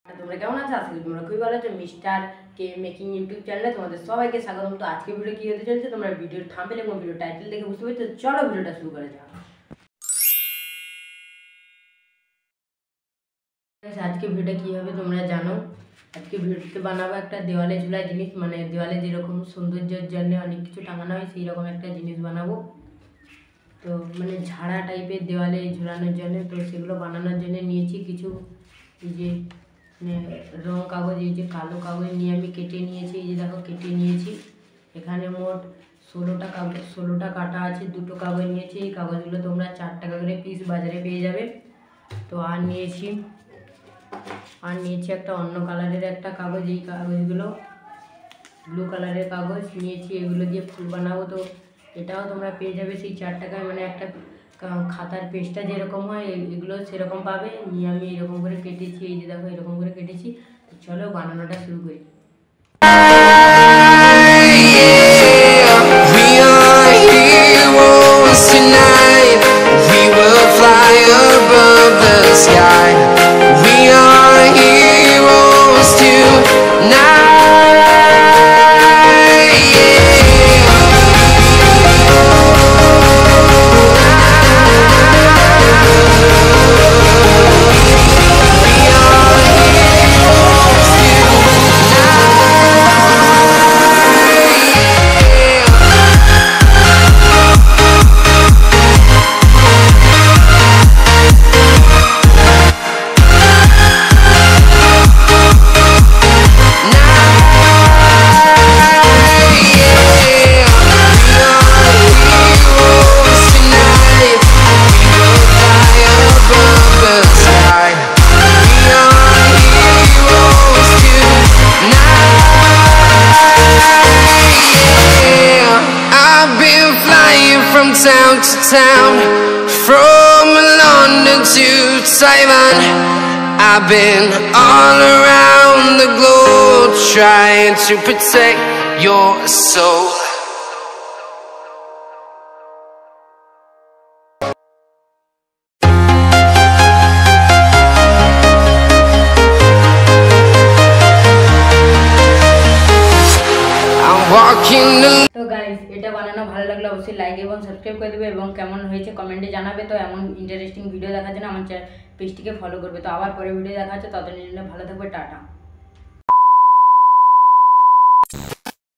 তোমরা কেমন আছো? আজকে তোমরা খুবই ভালো আছো। মিস্টার কে মেকিং ইউটিউব চ্যানেলে তোমাদের সবাইকে স্বাগতম। তো আজকে ভিডিও কি হতে চলছে তোমরা ভিডিওর থাম্বনেল এবং ভিডিও টাইটেল দেখে বুঝতে পারছো। চলো ভিডিওটা শুরু করা যাক। আজকে ভিডিওটা কি হবে তোমরা জানো। আজকে ভিডিওতে বানাবো একটা দেওয়ালে ঝুলা জিনিস, মানে দেওয়ালে যেরকম সৌন্দর্যের জন্য অনেক কিছু টাঙানো হয় সেই রকম একটা জিনিস বানাবো। তো মানে ঝাড়া টাইপের দেওয়ালে ঝুলানোর জন্য, তো সেগুলো বানানোর জন্য নিয়েছি কিছু এই যে রং কাগজ, এই যে কালো কাগজ নিয়ে আমি কেটে নিয়েছি। এই যে দেখো কেটে নিয়েছি। এখানে মোট 16টা কাগজ, 16টা কাটা আছে। দুটো কাগজ নিয়েছি। এই কাগজগুলো তোমরা 4 টাকা করে পিস বাজারে পেয়ে যাবে। তো আর নিয়েছি একটা অন্য কালারের একটা কাগজ। এই কাগজগুলো ব্লু কালারের কাগজ নিয়েছি, এগুলো দিয়ে ফুল বানাবো। তো এটাও তোমরা পেয়ে যাবে সেই 4 টাকায়, মানে একটা খাতার পেজটা যেরকম হয় এগুলো সেরকম পাবে। নিয়ে আমি এরকম করে কেটেছি। এই যে দেখো এরকম করে কেটেছি। চলো বানানোটা শুরু করি। Town to town, from London to Taiwan, I've been all around the globe trying to protect your soul. I'm walking the এটা বানানো ভালো লাগলে অবশ্যই লাইক এবং সাবস্ক্রাইব করে দেবে, এবং কেমন হয়েছে কমেন্টে জানাবে। তো এমন ইন্টারেস্টিং ভিডিও দেখার জন্য আমার পেজটিকে ফলো করবে। তো আবার পরে ভিডিও দেখা হচ্ছে, ততদিনের জন্য ভালো থাকবে, টাটা।